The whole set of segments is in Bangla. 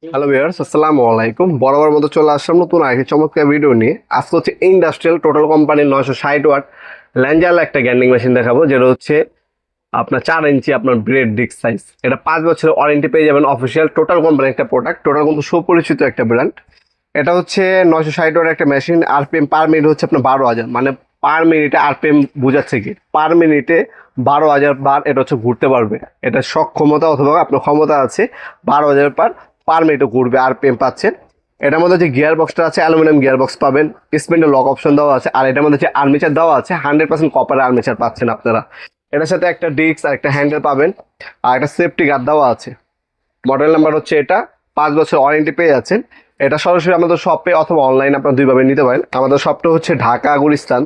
হ্যালো ভিউয়ার্স, আসসালামু আলাইকুম। বরাবর মতো চলে আসলাম নতুন আরেকটি চমৎকার ভিডিও নিয়ে। আজকে হচ্ছে ইন্ডাস্ট্রিয়াল টোটাল কোম্পানির 960 ওয়াট ল্যাঞ্জাল একটা গ্যান্ডিং মেশিন দেখাবো, যেটা হচ্ছে আপনার 4 ইঞ্চি আপনার ব্রেড ডিস্ক সাইজ। এটা 5 বছরের ওয়ারেন্টি পেয়ে যাবেন। অফিসিয়াল টোটাল কোম্পানির একটা প্রোডাক্ট, টোটাল কিন্তু সুপরিচিত একটা ব্র্যান্ড। এটা হচ্ছে 960 ওয়াট একটা মেশিন। আরপিএম পার মিনিট হচ্ছে আপনার 12,000, মানে পার মিনিটে আরপিএম বোঝাচ্ছে কি পার মিনিটে 12,000 বার এটা হচ্ছে ঘুরতে পারবে। এটা সক্ষমতা অথবা আপনার ক্ষমতা আছে 12,000 পার পার মিনিটে ঘুরবে, আরপিএম পাচ্ছেন। এটার মধ্যে যে গিয়ার বক্সটা আছে অ্যালুমিনিয়াম গিয়ার বক্স পাবেন, স্পিন্ডের লক অপশন দেওয়া আছে, আর এটার মধ্যে যে আর্মেচার দেওয়া আছে 100% কপারের আর্মেচার পাচ্ছেন আপনারা। এটার সাথে একটা ডিস্ক আর একটা হ্যান্ডেল পাবেন, আর একটা সেফটি গার্ড দেওয়া আছে। মডেল নাম্বার হচ্ছে এটা, 5 বছর ওয়ারেন্টি পেয়ে যাচ্ছেন। এটা সরাসরি আমাদের শপে অথবা অনলাইনে আপনারা দুইভাবে নিতে পারেন। আমাদের শপটা হচ্ছে ঢাকা গুলিস্তান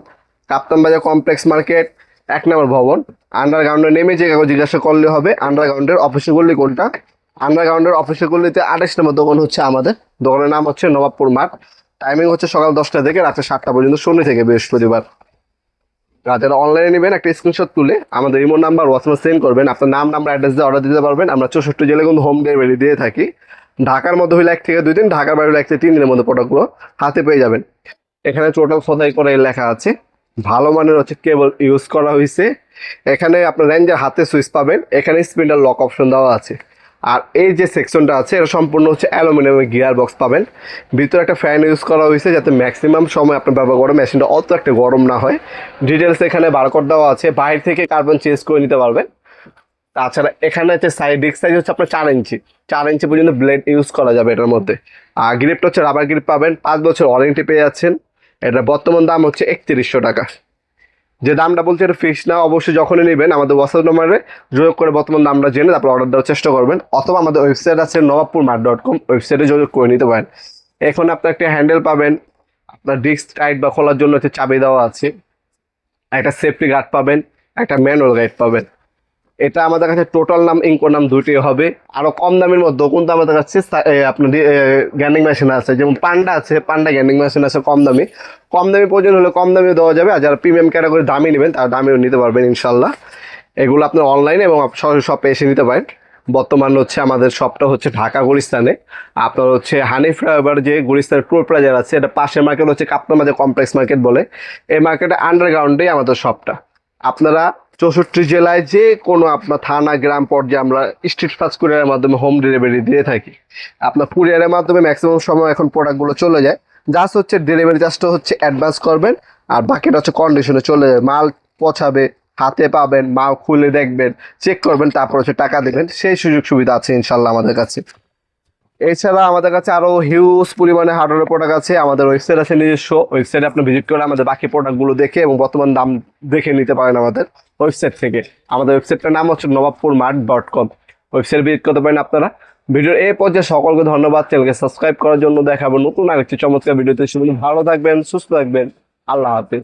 কাপ্তান বাজার কমপ্লেক্স মার্কেট 1 নম্বর ভবন। আন্ডারগ্রাউন্ডে নেমে যে কাউকে জিজ্ঞাসা করলে হবে আন্ডারগ্রাউন্ডের অফিসের গল্লি কোনটা। আন্ডারগ্রাউন্ডের অফিসের গল্লিতে 28 নম্বর দোকান হচ্ছে আমাদের। দোকানের নাম হচ্ছে নবাবপুর মাঠ। টাইমিং হচ্ছে সকাল 10টা থেকে রাত্রে 7টা পর্যন্ত, শনি থেকে বৃহস্পতিবার। আর যারা অনলাইনে নেবেন একটা স্ক্রিনশট তুলে আমাদের ইমো নাম্বার হোয়াটসঅ্যাপে সেন্ড করবেন, আপনার নাম নাম্বার অ্যাড্রেস দিয়ে অর্ডার দিতে পারবেন। আমরা 64 জেলায় কিন্তু হোম ডেলিভারি দিয়ে থাকি। ঢাকার মধ্যে হলে 1 থেকে 2 দিন, ঢাকার বাইরে হলে 1 থেকে 3 দিনের মধ্যে প্রোডাক্টগুলো হাতে পেয়ে যাবেন। এখানে টোটাল খোদাই করে লেখা আছে, ভালো মানের হচ্ছে কেবল ইউজ করা হয়েছে। এখানে আপনার রেঞ্জের হাতে সুইচ পাবেন, এখানে স্পিন্ডার লক অপশন দেওয়া আছে। আর এই যে সেকশনটা আছে এটা সম্পূর্ণ হচ্ছে অ্যালুমিনিয়ামের গিয়ার বক্স পাবেন। ভিতরে একটা ফ্যান ইউজ করা হয়েছে যাতে ম্যাক্সিমাম সময় আপনার ব্যবহার করে মেশিনটা অত একটা গরম না হয়। ডিটেলস এখানে বারকোড দেওয়া আছে, বাইরে থেকে কার্বন চেঞ্জ করে নিতে পারবেন। তাছাড়া এখানে হচ্ছে ডিস্ক সাইজ হচ্ছে আপনার 4 ইঞ্চি, 4 ইঞ্চি পর্যন্ত ব্লেড ইউজ করা যাবে এটার মধ্যে। আর গ্রিপটা হচ্ছে রাবার গ্রিপ পাবেন, 5 বছর ওয়ারেন্টি পেয়ে যাচ্ছেন। এটা বর্তমান দাম হচ্ছে 3100 টাকা। যে দামটা বলছে এটা ফিক্স না, অবশ্যই যখনই নেবেন আমাদের হোয়াটসঅ্যাপ নম্বরে যোগাযোগ করে বর্তমান দামটা জেনে তারপর অর্ডার দেওয়ার চেষ্টা করবেন, অথবা আমাদের ওয়েবসাইট আছে নবাবপুরমার্ট.com, ওয়েবসাইটে যোগাযোগ করে নিতে পারেন। এখন আপনার একটা হ্যান্ডেল পাবেন, আপনার ডিস্ক টাইট বা খোলার জন্য হচ্ছে চাবি দেওয়া আছে, একটা সেফটি গার্ড পাবেন, একটা ম্যানুয়াল গাইড পাবেন। এটা আমাদের কাছে টোটাল নাম ইনকো নাম দুইটাই হবে। আরো কম দামের মধ্যেও কিন্তু আমাদের কাছে আপনার গ্যান্ডিং মেশিন আছে, যেমন পান্ডা আছে, পান্ডা গ্যান্ডিং মেশিন আছে কম দামি। কম দামি প্রয়োজন হলে কম দামে দেওয়া যাবে, আর যারা প্রিমিয়াম ক্যাটাগরি দামি নেবেন তারা দামিও নিতে পারবেন ইনশাল্লাহ। এগুলো আপনার অনলাইনে এবং সরাসরি শপে এসে নিতে পারেন। বর্তমান হচ্ছে আমাদের শপটা হচ্ছে ঢাকা গুলিস্তানে। আপনার হচ্ছে হানিফ ফ্লাইওভার যে গুলিস্তানের টুল প্লাজার আছে, এটা পাশের মার্কেট হচ্ছে কাপ্তান বাজার কমপ্লেক্স মার্কেট বলে। এই মার্কেটে আন্ডারগ্রাউন্ডেই আমাদের শপটা। আপনারা 64 জেলায় যে কোনো আপনার থানা গ্রাম পর্যায়ে আমরা স্ট্রিট ফাস্ট কুরিয়ারের মাধ্যমে হোম ডেলিভারি দিয়ে থাকি। আপনার কুরিয়ারের মাধ্যমে ম্যাক্সিমাম সময় এখন প্রোডাক্টগুলো চলে যায়। জাস্ট হচ্ছে ডেলিভারি চার্জটা হচ্ছে অ্যাডভান্স করবেন, আর বাকিটা হচ্ছে কন্ডিশনে চলে যায়। মাল পৌঁছাবে, হাতে পাবেন, মাল খুলে দেখবেন, চেক করবেন, তারপর হচ্ছে টাকা দেবেন। সেই সুযোগ সুবিধা আছে ইনশাল্লাহ আমাদের কাছে। এছাড়া আমাদের কাছে আরো হিউজ পরিমাণে হার্ডওয়্যার প্রোডাক্ট আছে। আমাদের ওয়েবসাইট আছে নিজস্ব, ওয়েবসাইটে আপনি ভিজিট করে আমাদের বাকি প্রোডাক্টগুলো দেখে এবং বর্তমান দাম দেখে নিতে পারেন আমাদের ওয়েবসাইট থেকে। আমাদের ওয়েবসাইটটার নাম হচ্ছে নবাবপুরমার্ট.com, ওয়েবসাইট ভিজিট করতে পারেন আপনারা। ভিডিওর এই পর্যায়ে সকলকে ধন্যবাদ। চ্যানেলকে সাবস্ক্রাইব করার জন্য। দেখাবো নতুন আরেকটি চমৎকার ভিডিওতে। সেগুলো ভালো থাকবেন, সুস্থ থাকবেন। আল্লাহ হাফিজ।